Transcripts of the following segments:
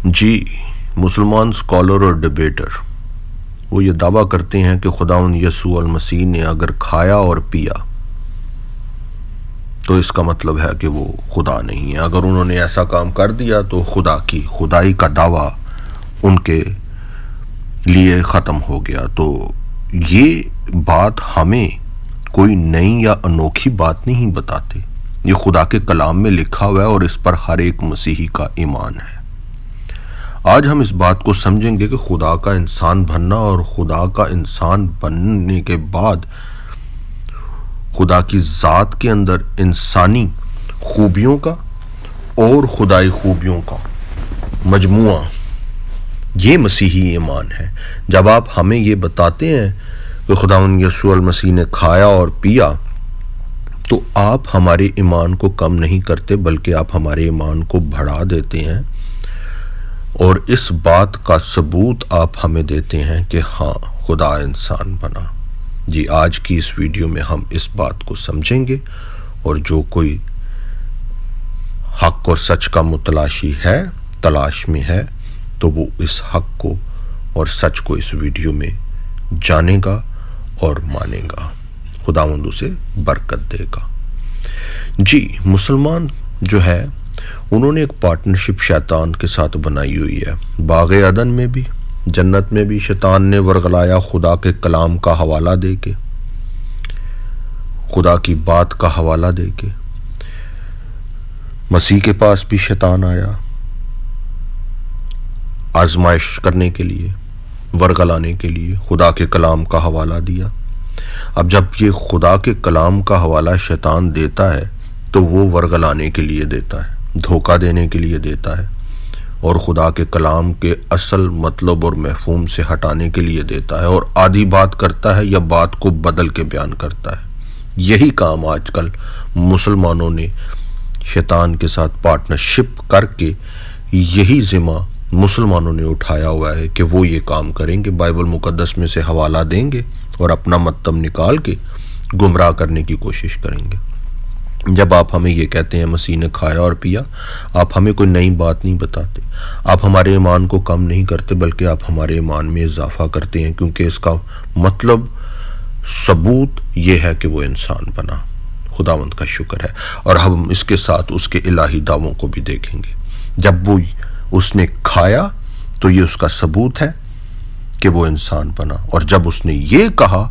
جی مسلمان اسکالر اور ڈبیٹر وہ یہ دعویٰ کرتے ہیں کہ خداوند یسوع المسیح نے اگر کھایا اور پیا تو اس کا مطلب ہے کہ وہ خدا نہیں ہے. اگر انہوں نے ایسا کام کر دیا تو خدائی کا دعویٰ ان کے لیے ختم ہو گیا. تو یہ بات ہمیں کوئی نئی یا انوکھی بات نہیں بتاتے. یہ خدا کے کلام میں لکھا ہوا ہے اور اس پر ہر ایک مسیحی کا ایمان ہے. آج ہم اس بات کو سمجھیں گے کہ خدا کا انسان بننا اور خدا کا انسان بننے کے بعد خدا کی ذات کے اندر انسانی خوبیوں کا اور خدائی خوبیوں کا مجموعہ یہ مسیحی ایمان ہے. جب آپ ہمیں یہ بتاتے ہیں کہ خداوند یسوع المسیح نے کھایا اور پیا تو آپ ہمارے ایمان کو کم نہیں کرتے بلکہ آپ ہمارے ایمان کو بڑھا دیتے ہیں اور اس بات کا ثبوت آپ ہمیں دیتے ہیں کہ ہاں خدا انسان بنا. جی آج کی اس ویڈیو میں ہم اس بات کو سمجھیں گے اور جو کوئی حق اور سچ کا متلاشی ہے تلاش میں ہے تو وہ اس حق کو اور سچ کو اس ویڈیو میں جانے گا اور مانے گا. خداوند اسے برکت دے گا. جی مسلمان جو ہے انہوں نے ایک پارٹنرشپ شیطان کے ساتھ بنائی ہوئی ہے. باغ عدن میں بھی جنت میں بھی شیطان نے ورغلایا خدا کے کلام کا حوالہ دے کے, خدا کی بات کا حوالہ دے کے. مسیح کے پاس بھی شیطان آیا آزمائش کرنے کے لیے, ورغلانے کے لیے, خدا کے کلام کا حوالہ دیا. اب جب یہ خدا کے کلام کا حوالہ شیطان دیتا ہے تو وہ ورغلانے کے لیے دیتا ہے, دھوکہ دینے کے لیے دیتا ہے اور خدا کے کلام کے اصل مطلب اور مفہوم سے ہٹانے کے لیے دیتا ہے اور آدھی بات کرتا ہے یا بات کو بدل کے بیان کرتا ہے. یہی کام آج کل مسلمانوں نے شیطان کے ساتھ پارٹنرشپ کر کے یہی ذمہ مسلمانوں نے اٹھایا ہوا ہے کہ وہ یہ کام کریں گے, بائبل مقدس میں سے حوالہ دیں گے اور اپنا مطلب نکال کے گمراہ کرنے کی کوشش کریں گے. جب آپ ہمیں یہ کہتے ہیں مسیح نے کھایا اور پیا, آپ ہمیں کوئی نئی بات نہیں بتاتے, آپ ہمارے ایمان کو کم نہیں کرتے بلکہ آپ ہمارے ایمان میں اضافہ کرتے ہیں کیونکہ اس کا مطلب ثبوت یہ ہے کہ وہ انسان بنا. خداوند کا شکر ہے. اور ہم اس کے ساتھ اس کے الہی دعووں کو بھی دیکھیں گے. جب وہ اس نے کھایا تو یہ اس کا ثبوت ہے کہ وہ انسان بنا, اور جب اس نے یہ کہا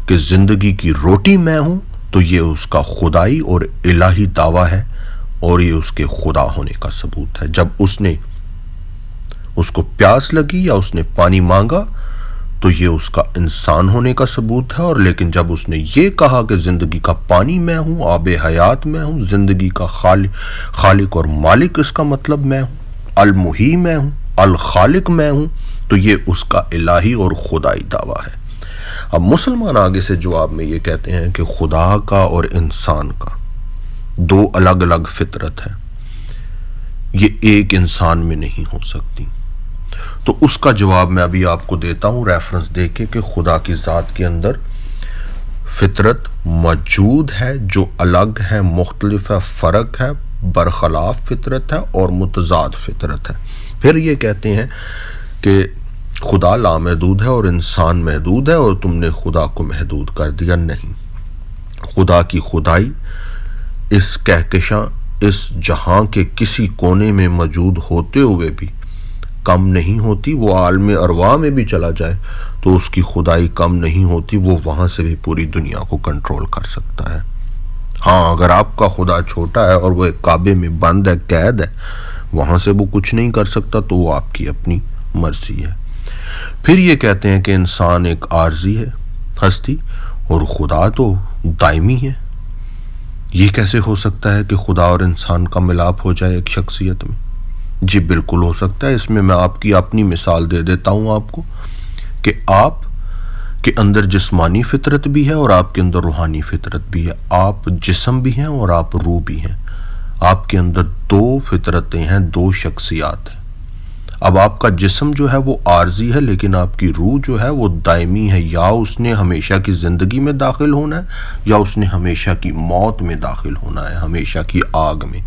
کہ زندگی کی روٹی میں ہوں تو یہ اس کا خدائی اور الہی دعویٰ ہے اور یہ اس کے خدا ہونے کا ثبوت ہے. جب اس کو پیاس لگی یا اس نے پانی مانگا تو یہ اس کا انسان ہونے کا ثبوت ہے. اور لیکن جب اس نے یہ کہا کہ زندگی کا پانی میں ہوں, آب حیات میں ہوں, زندگی کا خالق اور مالک اس کا مطلب میں ہوں, المحیی میں ہوں, الخالق میں ہوں, تو یہ اس کا الہی اور خدائی دعویٰ ہے. اب مسلمان آگے سے جواب میں یہ کہتے ہیں کہ خدا کا اور انسان کا دو الگ الگ فطرت ہے, یہ ایک انسان میں نہیں ہو سکتی. تو اس کا جواب میں ابھی آپ کو دیتا ہوں ریفرنس دے کے کہ خدا کی ذات کے اندر فطرت موجود ہے جو الگ ہے, مختلف ہے, فرق ہے, برخلاف فطرت ہے اور متضاد فطرت ہے. پھر یہ کہتے ہیں کہ خدا لامحدود ہے اور انسان محدود ہے اور تم نے خدا کو محدود کر دیا. نہیں, خدا کی خدائی اس کہکشاں اس جہاں کے کسی کونے میں موجود ہوتے ہوئے بھی کم نہیں ہوتی. وہ عالم ارواح میں بھی چلا جائے تو اس کی خدائی کم نہیں ہوتی, وہ وہاں سے بھی پوری دنیا کو کنٹرول کر سکتا ہے. ہاں اگر آپ کا خدا چھوٹا ہے اور وہ ایک کعبے میں بند ہے, قید ہے, وہاں سے وہ کچھ نہیں کر سکتا تو وہ آپ کی اپنی مرضی ہے. پھر یہ کہتے ہیں کہ انسان ایک عارضی ہے ہستی اور خدا تو دائمی ہے. یہ کیسے ہو سکتا ہے کہ خدا اور انسان کا ملاپ ہو جائے ایک شخصیت میں؟ جی بالکل ہو سکتا ہے. اس میں میں آپ کی اپنی مثال دے دیتا ہوں آپ کو کہ آپ کے اندر جسمانی فطرت بھی ہے اور آپ کے اندر روحانی فطرت بھی ہے. آپ جسم بھی ہیں اور آپ روح بھی ہیں. آپ کے اندر دو فطرتیں ہیں, دو شخصیات ہیں. اب آپ کا جسم جو ہے وہ عارضی ہے لیکن آپ کی روح جو ہے وہ دائمی ہے. یا اس نے ہمیشہ کی زندگی میں داخل ہونا ہے یا اس نے ہمیشہ کی موت میں داخل ہونا ہے, ہمیشہ کی آگ میں.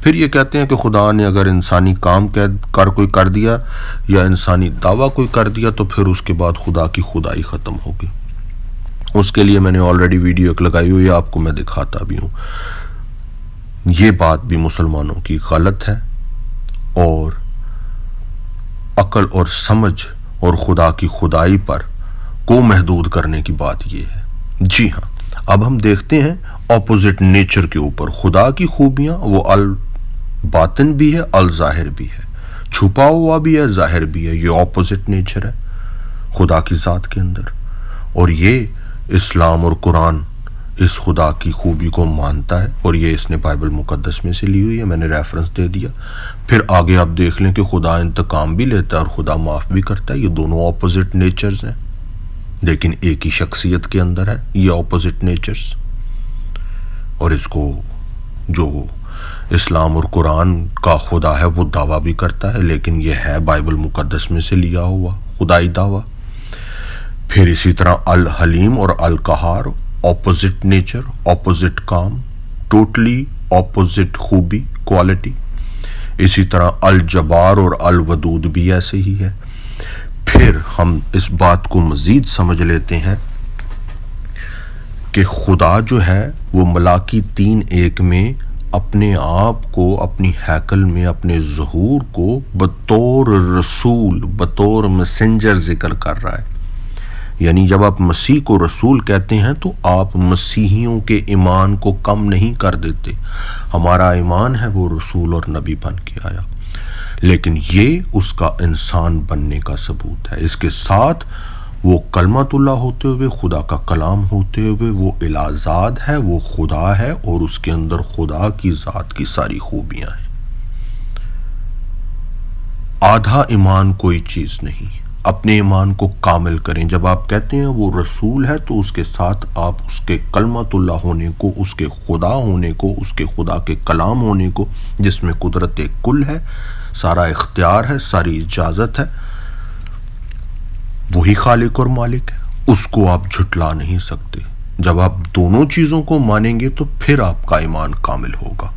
پھر یہ کہتے ہیں کہ خدا نے اگر انسانی کام کوئی کر دیا یا انسانی دعویٰ کوئی کر دیا تو پھر اس کے بعد خدا کی خدائی ختم ہوگی۔ اس کے لیے میں نے آلریڈی ویڈیو ایک لگائی ہوئی ہے، آپ کو میں دکھاتا بھی ہوں۔ یہ بات بھی مسلمانوں کی غلط ہے، اور عقل اور سمجھ اور خدا کی خدائی پر کو محدود کرنے کی بات یہ ہے۔ جی ہاں، اب ہم دیکھتے ہیں اپوزٹ نیچر کے اوپر۔ خدا کی خوبیاں وہ الباطن بھی ہے، الظاہر بھی ہے، چھپا ہوا بھی ہے، ظاہر بھی ہے۔ یہ اپوزٹ نیچر ہے خدا کی ذات کے اندر، اور یہ اسلام اور قرآن اس خدا کی خوبی کو مانتا ہے، اور یہ اس نے بائبل مقدس میں سے لی ہوئی ہے، میں نے ریفرنس دے دیا۔ پھر آگے آپ دیکھ لیں کہ خدا انتقام بھی لیتا ہے اور خدا معاف بھی کرتا ہے۔ یہ دونوں اپوزٹ نیچرز ہیں، لیکن ایک ہی شخصیت کے اندر ہے یہ اپوزٹ نیچرز۔ اور اس کو جو اسلام اور قرآن کا خدا ہے وہ دعویٰ بھی کرتا ہے، لیکن یہ ہے بائبل مقدس میں سے لیا ہوا خدائی دعویٰ۔ پھر اسی طرح الحلیم اور القہار، اپوزٹ نیچر، اپوزٹ کام، ٹوٹلی اپوزٹ خوبی، کوالٹی۔ اسی طرح الجبار اور الودود بھی ایسے ہی ہے۔ پھر ہم اس بات کو مزید سمجھ لیتے ہیں کہ خدا جو ہے وہ ملاکی 3:1 میں اپنے آپ کو اپنی ہیکل میں اپنے ظہور کو بطور رسول، بطور میسنجر ذکر کر رہا ہے۔ یعنی جب آپ مسیح کو رسول کہتے ہیں تو آپ مسیحیوں کے ایمان کو کم نہیں کر دیتے۔ ہمارا ایمان ہے وہ رسول اور نبی بن کے آیا، لیکن یہ اس کا انسان بننے کا ثبوت ہے۔ اس کے ساتھ وہ کلمت اللہ ہوتے ہوئے، خدا کا کلام ہوتے ہوئے، وہ الہ ذات ہے، وہ خدا ہے، اور اس کے اندر خدا کی ذات کی ساری خوبیاں ہیں۔ آدھا ایمان کوئی چیز نہیں، اپنے ایمان کو کامل کریں۔ جب آپ کہتے ہیں وہ رسول ہے تو اس کے ساتھ آپ اس کے کلمت اللہ ہونے کو، اس کے خدا ہونے کو، اس کے خدا کے کلام ہونے کو، جس میں قدرت کل ہے، سارا اختیار ہے، ساری اجازت ہے، وہی خالق اور مالک ہے، اس کو آپ جھٹلا نہیں سکتے۔ جب آپ دونوں چیزوں کو مانیں گے تو پھر آپ کا ایمان کامل ہوگا۔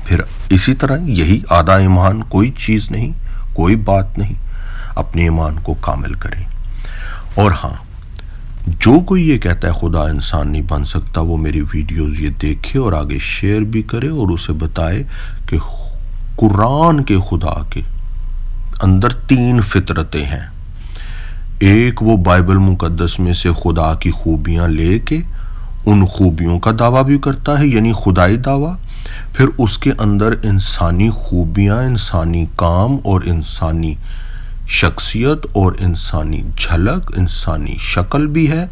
پھر اسی طرح یہی آدھا ایمان کوئی چیز نہیں، کوئی بات نہیں، اپنے ایمان کو کامل کریں۔ اور ہاں، جو کوئی یہ کہتا ہے خدا انسان نہیں بن سکتا، وہ میری ویڈیوز یہ دیکھے اور آگے شیئر بھی کرے اور اسے بتائے کہ قرآن کے خدا کے اندر 3 فطرتیں ہیں۔ ایک، وہ بائبل مقدس میں سے خدا کی خوبیاں لے کے ان خوبیوں کا دعویٰ بھی کرتا ہے، یعنی خدائی دعویٰ۔ پھر اس کے اندر انسانی خوبیاں، انسانی کام اور انسانی شخصیت اور انسانی جھلک، انسانی شکل بھی ہے۔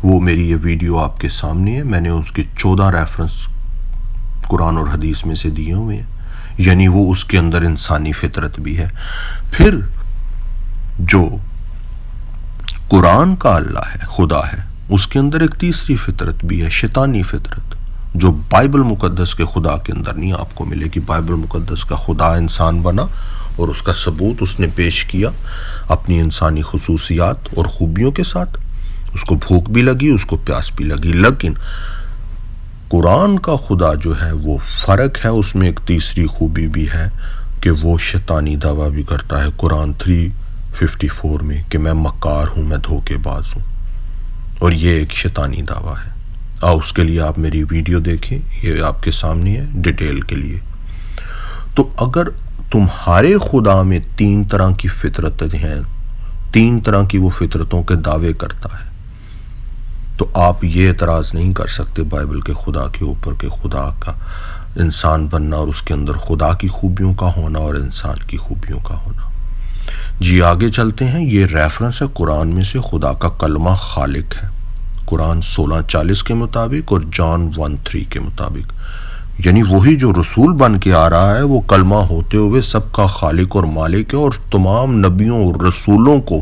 وہ میری یہ ویڈیو آپ کے سامنے ہے، میں نے اس کے 14 ریفرنس قرآن اور حدیث میں سے دیے ہوئے ہیں، یعنی وہ اس کے اندر انسانی فطرت بھی ہے۔ پھر جو قرآن کا اللہ ہے، خدا ہے، اس کے اندر ایک تیسری فطرت بھی ہے، شیطانی فطرت، جو بائبل مقدس کے خدا کے اندر نہیں آپ کو ملے گی۔ بائبل مقدس کا خدا انسان بنا اور اس کا ثبوت اس نے پیش کیا اپنی انسانی خصوصیات اور خوبیوں کے ساتھ۔ اس کو بھوک بھی لگی، اس کو پیاس بھی لگی، لیکن قرآن کا خدا جو ہے وہ فرق ہے۔ اس میں ایک تیسری خوبی بھی ہے کہ وہ شیطانی دعویٰ بھی کرتا ہے قرآن 3:54 میں کہ میں مکار ہوں، میں دھوکے باز ہوں، اور یہ ایک شیطانی دعویٰ ہے۔ اس کے لیے آپ میری ویڈیو دیکھیں، یہ آپ کے سامنے ہے ڈیٹیل کے لیے۔ تو اگر تمہارے خدا میں 3 طرح کی فطرتیں ہیں، 3 طرح کی وہ فطرتوں کے دعوے کرتا ہے، تو آپ یہ اعتراض نہیں کر سکتے بائبل کے خدا کے اوپر کہ خدا کا انسان بننا اور اس کے اندر خدا کی خوبیوں کا ہونا اور انسان کی خوبیوں کا ہونا۔ جی آگے چلتے ہیں۔ یہ ریفرنس ہے قرآن میں سے، خدا کا کلمہ خالق ہے، قرآن 16:40 کے مطابق اور جان 1:3 کے مطابق، یعنی وہی جو رسول بن کے آ رہا ہے وہ کلمہ ہوتے ہوئے سب کا خالق اور مالک ہے، اور تمام نبیوں اور رسولوں کو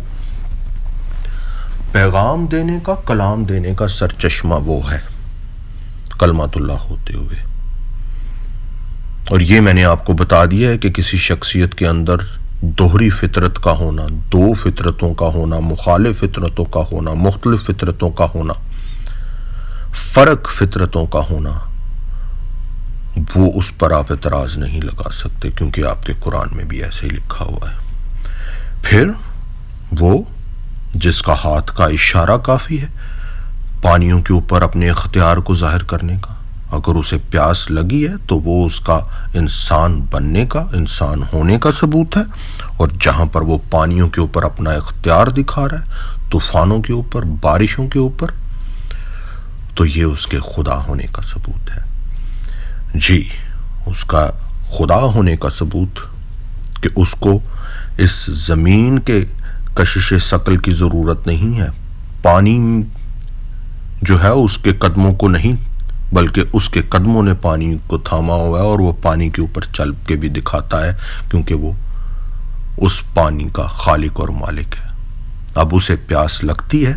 پیغام دینے کا، کلام دینے کا سرچشمہ وہ ہے، کلمت اللہ ہوتے ہوئے۔ اور یہ میں نے آپ کو بتا دیا ہے کہ کسی شخصیت کے اندر دوہری فطرت کا ہونا، 2 فطرتوں کا ہونا، مخالف فطرتوں کا ہونا، مختلف فطرتوں کا ہونا، فرق فطرتوں کا ہونا، وہ اس پر آپ اعتراض نہیں لگا سکتے، کیونکہ آپ کے قرآن میں بھی ایسے ہی لکھا ہوا ہے۔ پھر وہ جس کا ہاتھ کا اشارہ کافی ہے پانیوں کے اوپر اپنے اختیار کو ظاہر کرنے کا، اگر اسے پیاس لگی ہے تو وہ اس کا انسان بننے کا، انسان ہونے کا ثبوت ہے، اور جہاں پر وہ پانیوں کے اوپر اپنا اختیار دکھا رہا ہے، طوفانوں کے اوپر، بارشوں کے اوپر، تو یہ اس کے خدا ہونے کا ثبوت ہے۔ جی، اس کا خدا ہونے کا ثبوت کہ اس کو اس زمین کے کشش ثقل کی ضرورت نہیں ہے، پانی جو ہے اس کے قدموں کو نہیں، بلکہ اس کے قدموں نے پانی کو تھاما ہوا ہے، اور وہ پانی کے اوپر چل کے بھی دکھاتا ہے، کیونکہ وہ اس پانی کا خالق اور مالک ہے۔ اب اسے پیاس لگتی ہے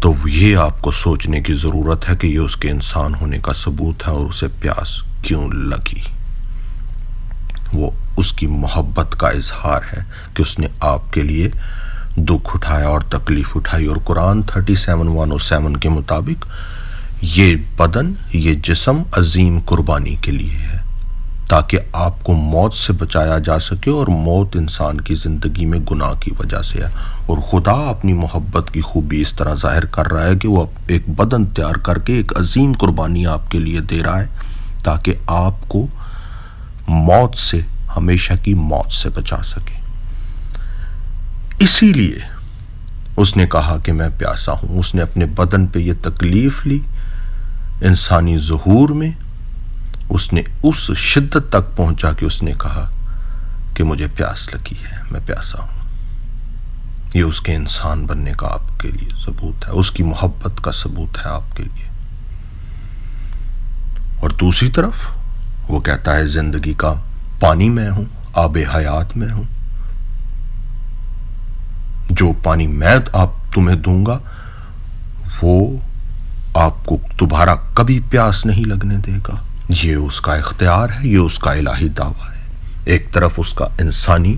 تو یہ آپ کو سوچنے کی ضرورت ہے کہ یہ اس کے انسان ہونے کا ثبوت ہے، اور اسے پیاس کیوں لگی۔ وہ اس کی محبت کا اظہار ہے کہ اس نے آپ کے لیے دکھ اٹھایا اور تکلیف اٹھائی، اور قرآن 37:107 کے مطابق یہ بدن، یہ جسم عظیم قربانی کے لیے ہے، تاکہ آپ کو موت سے بچایا جا سکے، اور موت انسان کی زندگی میں گناہ کی وجہ سے ہے، اور خدا اپنی محبت کی خوبی اس طرح ظاہر کر رہا ہے کہ وہ ایک بدن تیار کر کے ایک عظیم قربانی آپ کے لیے دے رہا ہے، تاکہ آپ کو موت سے، ہمیشہ کی موت سے بچا سکے۔ اسی لیے اس نے کہا کہ میں پیاسا ہوں۔ اس نے اپنے بدن پہ یہ تکلیف لی، انسانی ظہور میں اس نے اس شدت تک پہنچا کہ اس نے کہا کہ مجھے پیاس لگی ہے، میں پیاسا ہوں۔ یہ اس کے انسان بننے کا آپ کے لیے ثبوت ہے، اس کی محبت کا ثبوت ہے آپ کے لیے۔ اور دوسری طرف وہ کہتا ہے زندگی کا پانی میں ہوں، آب حیات میں ہوں، جو پانی میں تمہیں دوں گا وہ آپ کو دوبارہ کبھی پیاس نہیں لگنے دے گا۔ یہ اس کا اختیار ہے، یہ اس کا الہی دعویٰ ہے۔ ایک طرف اس کا انسانی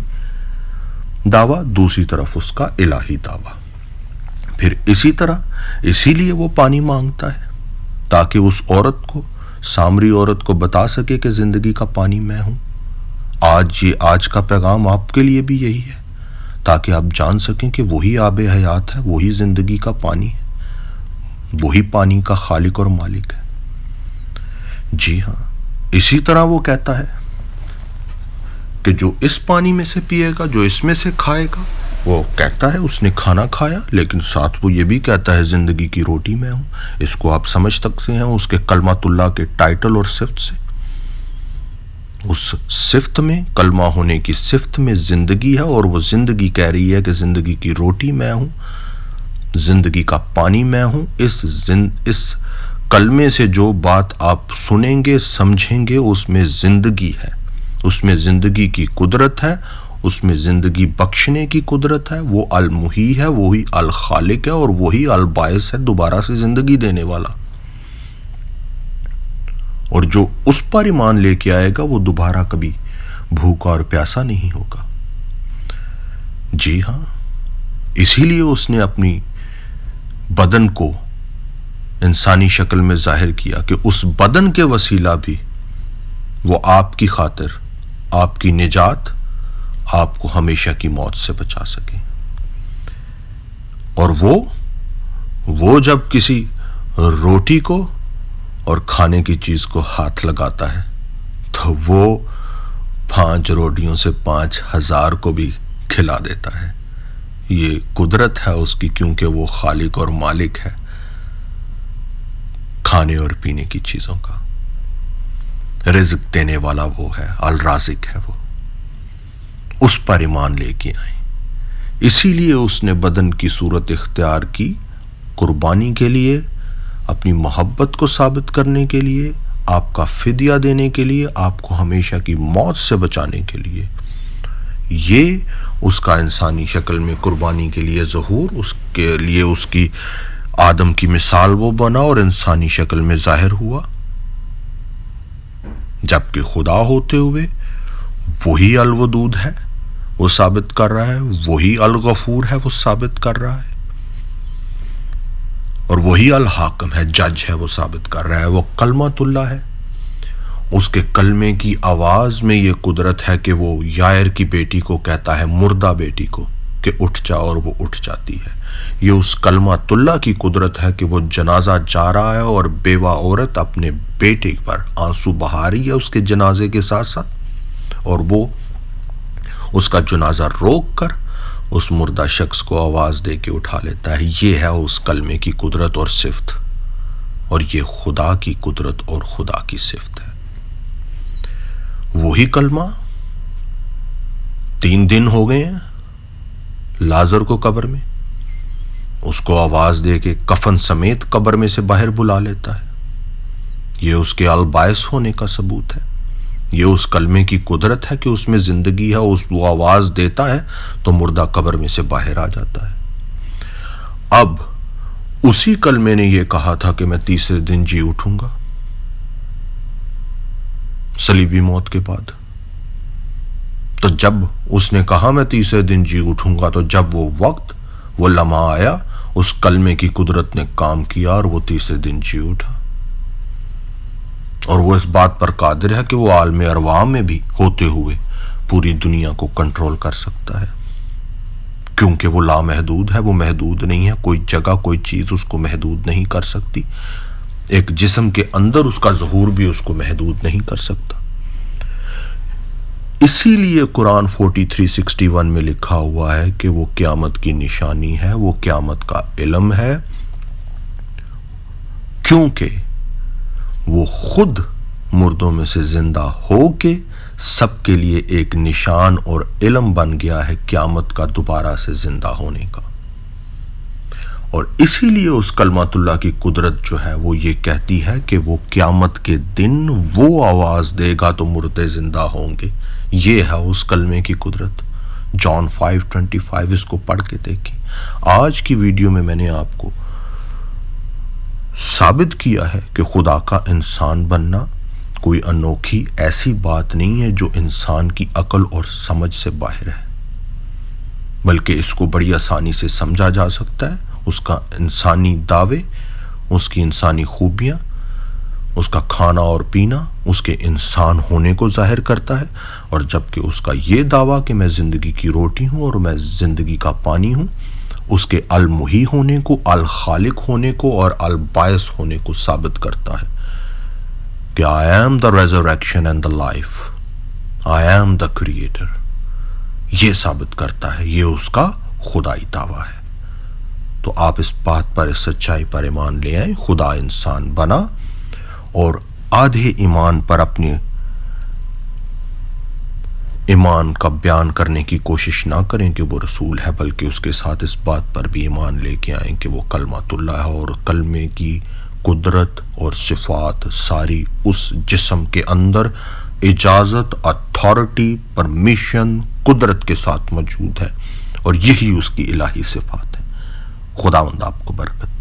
دعویٰ، دوسری طرف اس کا الہی دعویٰ۔ پھر اسی طرح اسی لیے وہ پانی مانگتا ہے، تاکہ اس عورت کو، سامری عورت کو بتا سکے کہ زندگی کا پانی میں ہوں۔ آج کا پیغام آپ کے لیے بھی یہی ہے، تاکہ آپ جان سکیں کہ وہی آب حیات ہے، وہی زندگی کا پانی ہے، وہی پانی کا خالق اور مالک ہے۔ جی ہاں، اسی طرح وہ کہتا ہے کہ جو اس پانی میں سے پیے گا، جو اس میں سے کھائے گا، وہ کہتا ہے اس نے کھانا کھایا، لیکن ساتھ وہ یہ بھی کہتا ہے زندگی کی روٹی میں ہوں۔ اس کو آپ سمجھ سکتے ہیں اس کے کلمۃ اللہ کے ٹائٹل اور صفت سے۔ اس صفت میں، کلمہ ہونے کی صفت میں زندگی ہے، اور وہ زندگی کہہ رہی ہے کہ زندگی کی روٹی میں ہوں، زندگی کا پانی میں ہوں۔ اس کلمے سے جو بات آپ سنیں گے، سمجھیں گے، اس میں زندگی ہے، اس میں زندگی کی قدرت ہے، اس میں زندگی بخشنے کی قدرت ہے۔ وہ المحی ہے، وہی الخالق ہے، اور وہی الباعث ہے دوبارہ سے زندگی دینے والا۔ اور جو اس پر ایمان لے کے آئے گا وہ دوبارہ کبھی بھوکا اور پیاسا نہیں ہوگا۔ جی ہاں، اسی لیے اس نے اپنی بدن کو انسانی شکل میں ظاہر کیا کہ اس بدن کے وسیلہ بھی وہ آپ کی خاطر، آپ کی نجات، آپ کو ہمیشہ کی موت سے بچا سکے۔ اور وہ جب کسی روٹی کو اور کھانے کی چیز کو ہاتھ لگاتا ہے تو وہ 5 روٹیوں سے 5000 کو بھی کھلا دیتا ہے۔ یہ قدرت ہے اس کی، کیونکہ وہ خالق اور مالک ہے کھانے اور پینے کی چیزوں کا۔ رزق دینے والا وہ ہے، الرازق ہے وہ۔ اس پر ایمان لے کے آئیں۔ اسی لیے اس نے بدن کی صورت اختیار کی، قربانی کے لیے، اپنی محبت کو ثابت کرنے کے لیے، آپ کا فدیہ دینے کے لیے، آپ کو ہمیشہ کی موت سے بچانے کے لیے۔ یہ اس کا انسانی شکل میں قربانی کے لیے ظہور، اس کے لیے اس کی آدم کی مثال وہ بنا اور انسانی شکل میں ظاہر ہوا، جبکہ خدا ہوتے ہوئے وہی الودود ہے، وہ ثابت کر رہا ہے، وہی الغفور ہے، وہ ثابت کر رہا ہے، اور وہی الحاکم ہے، جج ہے، وہ ثابت کر رہا ہے، وہ کلمۃ اللہ ہے، اس کے کلمے کی آواز میں یہ قدرت ہے کہ وہ یائر کی بیٹی کو کہتا ہے، مردہ بیٹی کو، کہ اٹھ جا، اور وہ اٹھ جاتی ہے۔ یہ اس کلمۃ اللہ کی قدرت ہے کہ وہ جنازہ جا رہا ہے اور بیوہ عورت اپنے بیٹے پر آنسو بہا رہی ہے اس کے جنازے کے ساتھ ساتھ، اور وہ اس کا جنازہ روک کر اس مردہ شخص کو آواز دے کے اٹھا لیتا ہے۔ یہ ہے اس کلمے کی قدرت اور صفت، اور یہ خدا کی قدرت اور خدا کی صفت ہے۔ وہی کلمہ 3 دن ہو گئے ہیں لازر کو قبر میں، اس کو آواز دے کے کفن سمیت قبر میں سے باہر بلا لیتا ہے۔ یہ اس کے الباعث ہونے کا ثبوت ہے۔ یہ اس کلمے کی قدرت ہے کہ اس میں زندگی ہے، وہ آواز دیتا ہے تو مردہ قبر میں سے باہر آ جاتا ہے۔ اب اسی کلمے نے یہ کہا تھا کہ میں تیسرے دن جی اٹھوں گا صلیبی موت کے بعد۔ تو جب اس نے کہا میں تیسرے دن جی اٹھوں گا، تو جب وہ وقت، وہ لمحہ آیا، اس کلمے کی قدرت نے کام کیا اور وہ تیسرے دن جی اٹھا۔ اور وہ اس بات پر قادر ہے کہ وہ عالم ارواح میں بھی ہوتے ہوئے پوری دنیا کو کنٹرول کر سکتا ہے، کیونکہ وہ لامحدود ہے، وہ محدود نہیں ہے۔ کوئی جگہ، کوئی چیز اس کو محدود نہیں کر سکتی۔ ایک جسم کے اندر اس کا ظہور بھی اس کو محدود نہیں کر سکتا۔ اسی لیے قرآن 43:61 میں لکھا ہوا ہے کہ وہ قیامت کی نشانی ہے، وہ قیامت کا علم ہے، کیونکہ وہ خود مردوں میں سے زندہ ہو کے سب کے لیے ایک نشان اور علم بن گیا ہے قیامت کا دوبارہ سے زندہ ہونے کا۔ اور اسی لیے اس کلمۃ اللہ کی قدرت جو ہے وہ یہ کہتی ہے کہ وہ قیامت کے دن وہ آواز دے گا تو مردے زندہ ہوں گے۔ یہ ہے اس کلمے کی قدرت۔ جان 5:25 اس کو پڑھ کے دیکھیں۔ آج کی ویڈیو میں نے آپ کو ثابت کیا ہے کہ خدا کا انسان بننا کوئی انوکھی ایسی بات نہیں ہے جو انسان کی عقل اور سمجھ سے باہر ہے، بلکہ اس کو بڑی آسانی سے سمجھا جا سکتا ہے۔ اس کا انسانی دعوے، اس کی انسانی خوبیاں، اس کا کھانا اور پینا اس کے انسان ہونے کو ظاہر کرتا ہے، اور جبکہ اس کا یہ دعویٰ کہ میں زندگی کی روٹی ہوں اور میں زندگی کا پانی ہوں، اس کے المحی ہونے کو، الخالق ہونے کو اور الباعث ہونے کو ثابت کرتا ہے کہ I am the resurrection and the life, I am the creator۔ یہ ثابت کرتا ہے، یہ اس کا خدائی دعویٰ ہے۔ تو آپ اس بات پر، اس سچائی پر ایمان لے آئیں۔ خدا انسان بنا، اور آدھے ایمان پر اپنے ایمان کا بیان کرنے کی کوشش نہ کریں کہ وہ رسول ہے، بلکہ اس کے ساتھ اس بات پر بھی ایمان لے کے آئیں کہ وہ کلمۃ اللہ ہے، اور کلمے کی قدرت اور صفات ساری اس جسم کے اندر اجازت، اتھارٹی، پرمیشن، قدرت کے ساتھ موجود ہے، اور یہی اس کی الہی صفات ہے۔ خداوند آپ کو برکت